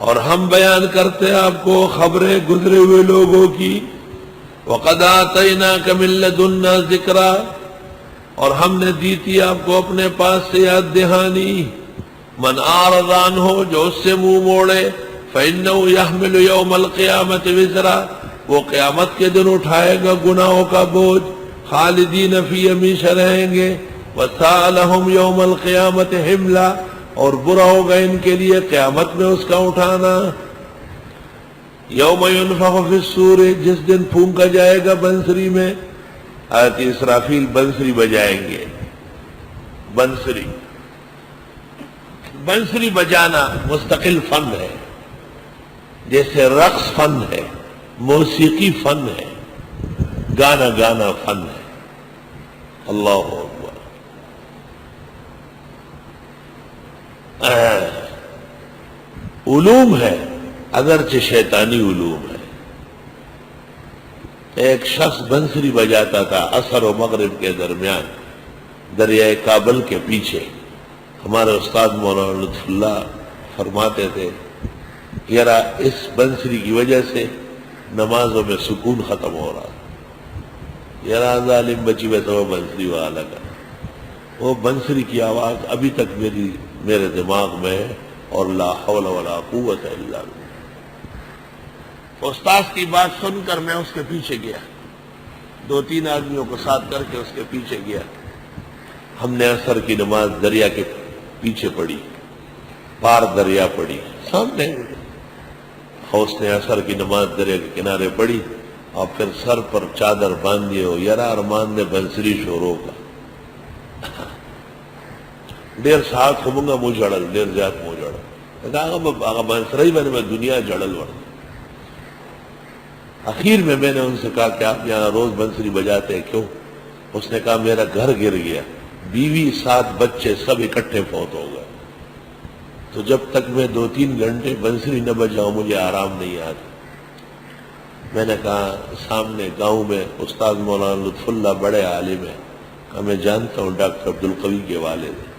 اور ہم بیان کرتے ہیں آپ کو خبریں گزرے ہوئے لوگوں کی. وَقَدْ آتَيْنَاكَ مِن لَّدُنَّا ذِكْرًا، اور ہم نے دی تھی آپ کو اپنے پاس سے یاد دہانی. من اعرض عنہ، جو اس سے منہ موڑے، فإنه يحمل يوم القيامة وزرا، وہ قیامت کے دن اٹھائے گا گناہوں کا بوجھ. خالدین فی، ہمیشہ رہیں گے. وَسَاءَ لَهُمْ يَوْمَ الْقِيَامَةِ حِمْلًا، اور برا ہوگا ان کے لیے قیامت میں اس کا اٹھانا. یوم ينفخ فی الصور، جس دن پھونکا جائے گا بنسری میں. آیت اسرافیل بنسری بجائیں گے. بنسری بجانا مستقل فن ہے، جیسے رقص فن ہے، موسیقی فن ہے، گانا فن ہے. اللہ اکبر. علوم ہے، اگرچہ شیطانی علوم ہے. ایک شخص بنسری بجاتا تھا عصر و مغرب کے درمیان دریائے کابل کے پیچھے. ہمارے استاد مولانا لطف اللہ فرماتے تھے، یرا اس بنسری کی وجہ سے نمازوں میں سکون ختم ہو رہا. یرا ظالم بچی میں تو بنسری والا کا، وہ بنسری کی آواز ابھی تک میرے دماغ میں ہے. اور لا حول ولا قوت الا باللہ. استاد کی بات سن کر میں اس کے پیچھے گیا، 2-3 آدمیوں کو ساتھ کر کے اس کے پیچھے گیا. ہم نے عصر کی نماز دریا کے پیچھے پڑھی، پار دریا پڑھی سامنے. اس نے عصر کی نماز دریا کے کنارے پڑھی اور پھر سر پر چادر باندھی ہو. یرا ارمان نے بنسری شوروں کا دیر ساتھ ہمگا مو جڑل، دیر زیاد مو جڑل. آگا بنسری میں دنیا جڑل ورد. اخیر میں نے ان سے کہا کہ آپ یہاں روز بنسری بجاتے ہیں کیوں؟ اس نے کہا میرا گھر گر گیا، بیوی 7 بچے سب اکٹھے فوت ہو گئے، تو جب تک میں 2-3 گھنٹے بنسری نہ بجاؤں مجھے آرام نہیں آتا. میں نے کہا سامنے گاؤں میں استاد مولانا لطف اللہ بڑے عالم ہیں، کہا میں جانتا ہوں ڈاکٹر عبدالقوی کے والد ہیں.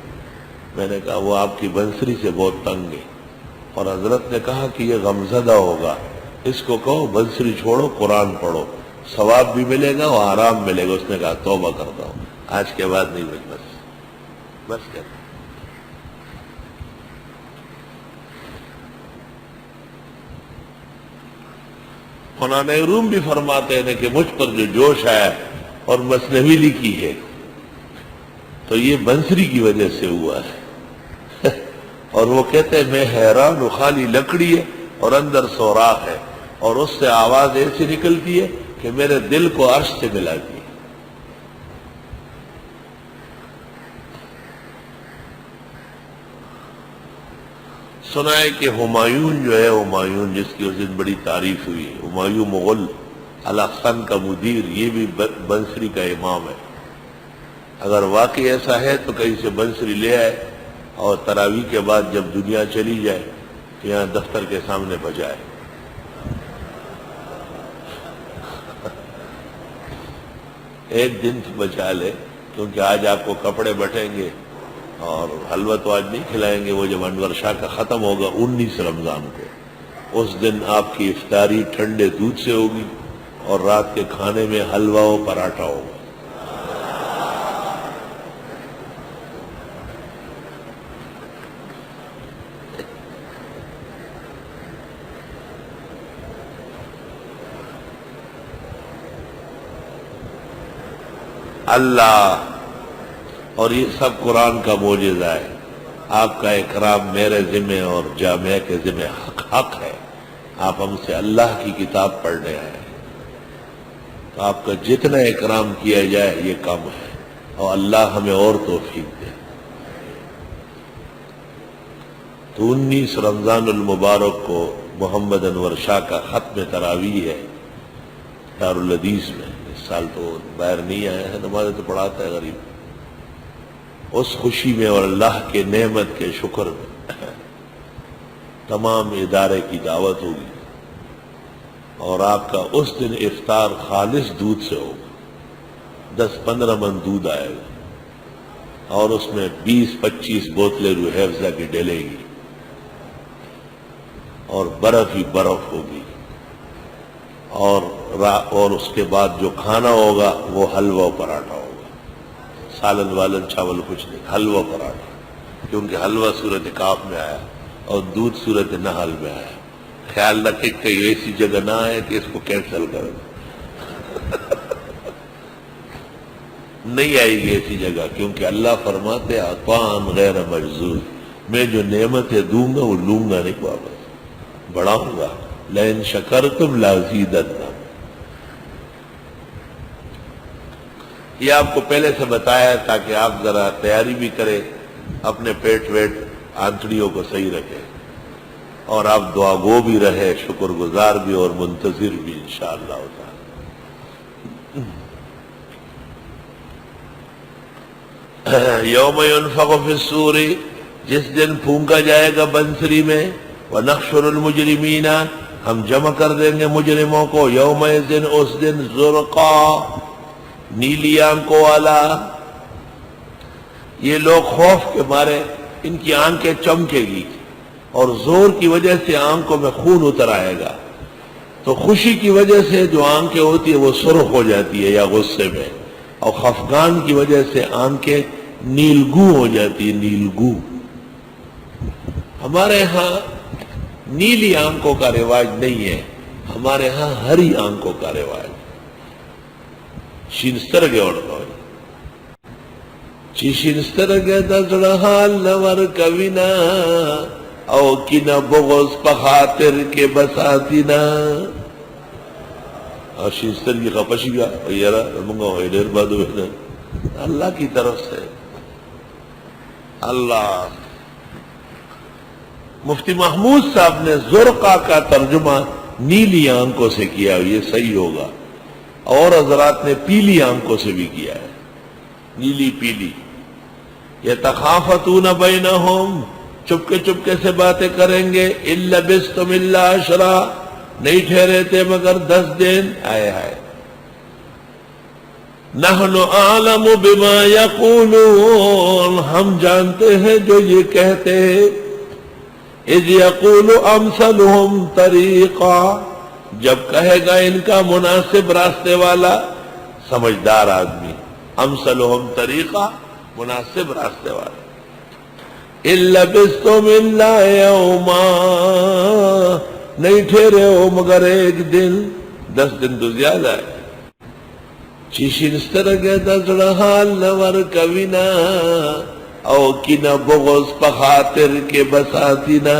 میں نے کہا وہ آپ کی بنسری سے بہت تنگ ہے، اور حضرت نے کہا کہ یہ غمزدہ ہوگا، اس کو کہو بنسری چھوڑو، قرآن پڑھو، ثواب بھی ملے گا اور آرام ملے گا. اس نے کہا توبہ کرتا ہوں، آج کے بعد نہیں بس کہتا. مولانا روم بھی فرماتے ہیں کہ مجھ پر جو جوش آیا اور مثنوی لکھی ہے تو یہ بنسری کی وجہ سے ہوا ہے. اور وہ کہتے ہیں میں حیران ہوں، خالی لکڑی ہے اور اندر سوراخ ہے، اور اس سے آواز ایسی نکلتی ہے کہ میرے دل کو عرش سے ملاتی ہے. سنا ہے کہ ہمایون جو ہے، ہمایون جس کی اس دن بڑی تعریف ہوئی، ہمایوں مغل الاحسن کا مدیر، یہ بھی بنسری کا امام ہے. اگر واقعی ایسا ہے تو کہیں سے بنسری لے آئے اور تراویح کے بعد جب دنیا چلی جائے تو یہاں دفتر کے سامنے بجائے. ایک دن بچا لے، کیونکہ آج آپ کو کپڑے بٹیں گے اور حلوہ تو آج نہیں کھلائیں گے. وہ جب انور شاہ کا ختم ہوگا 19 رمضان کو، اس دن آپ کی افطاری ٹھنڈے دودھ سے ہوگی اور رات کے کھانے میں حلوہ و پراٹھا ہوگا. اللہ، اور یہ سب قرآن کا معجزہ ہے. آپ کا اکرام میرے ذمہ اور جامعہ کے ذمہ حق ہے. آپ ہم سے اللہ کی کتاب پڑھنے آئے، تو آپ کا جتنا اکرام کیا جائے یہ کم ہے، اور اللہ ہمیں اور توفیق دے. تو 19 رمضان المبارک کو محمد انور شاہ کا ختم تراویح ہے دارالحدیث میں. اس سال تو باہر نہیں آیا ہے، نمازیں تو پڑھاتا ہے غریب. اس خوشی میں اور اللہ کے نعمت کے شکر میں تمام ادارے کی دعوت ہوگی، اور آپ کا اس دن افطار خالص دودھ سے ہوگا. 10-15 من دودھ آئے گا اور اس میں 20-25 بوتلیں روح افزا کی ڈلے گی، اور برف ہی برف ہوگی، اور اس کے بعد جو کھانا ہوگا وہ حلوہ پراٹھا ہوگا، سالن والن چاول کچھ نہیں، حلوہ پراٹھا، کیونکہ حلوہ سورۃ کاف میں آیا اور دودھ سورۃ نحل میں آیا۔ خیال رکھے کہیں ایسی جگہ نہ آئے کہ اس کو کینسل کر دیں، نہیں آئے گی ایسی جگہ، کیونکہ اللہ فرماتے عطاءً غیر مجذوذ، میں جو نعمتیں دوں گا وہ لوں گا نہیں واپس، بڑھاؤں گا، لئن شکرتم لازیدنکم۔ یہ آپ کو پہلے سے بتایا تاکہ آپ ذرا تیاری بھی کریں، اپنے پیٹ ویٹ آنتڑیوں کو صحیح رکھیں، اور آپ دعا گو بھی رہے، شکر گزار بھی اور منتظر بھی انشاءاللہ تعالی۔ یوم ينفخ فی الصور، جس دن پھونکا جائے گا بنسری میں، ونحشر المجرمین، ہم جمع کر دیں گے مجرموں کو، یومئذ، اس دن، زرقا، نیلی آنکھوں والا۔ یہ لوگ خوف کے مارے ان کی آنکھیں چمکے گی اور زور کی وجہ سے آنکھوں میں خون اتر آئے گا، تو خوشی کی وجہ سے جو آنکھیں ہوتی ہے وہ سرخ ہو جاتی ہے یا غصے میں، اور خفقان کی وجہ سے آنکھیں نیلگو ہو جاتی ہے، نیلگو۔ ہمارے ہاں نیلی آنکھوں کا رواج نہیں ہے، ہمارے ہاں ہری آنکھوں کا رواج۔ شینسترگے اوڑکوئی چی شینسترگے دزڑ حال نور کوینا، او کینا بغض پخاطر کے بساتینا۔ اور شینسترگی خپشی گا یرا منگا ہوئی دیر بادو ہے، اللہ کی طرف سے، اللہ۔ مفتی محمود صاحب نے زرقا کا ترجمہ نیلی آنکھوں سے کیا، یہ صحیح ہوگا، اور حضرات نے پیلی آنکھوں سے بھی کیا ہے، نیلی پیلی۔ یتخافتون بینہم، چپکے سے باتیں کریں گے، ان لبثتم الا عشرا، نہیں ٹھہرے تھے مگر 10 دن۔ آئے ہائے، نحن اعلم بما یقولون، ہم جانتے ہیں جو یہ کہتے ہیں، اذ یقول امثلهم طریقا، جب کہے گا ان کا مناسب راستے والا، سمجھدار آدمی، امثلهم طریقا، مناسب راستے والا۔ ان لبثتم الا یوما، نہیں ٹھہرے ہو مگر ایک دن، 10 دن تو زیادہ ہے۔ چیشنسترگے دزڑ حال نور کوینا، او کینا بغض پخاطر کے بساتینا۔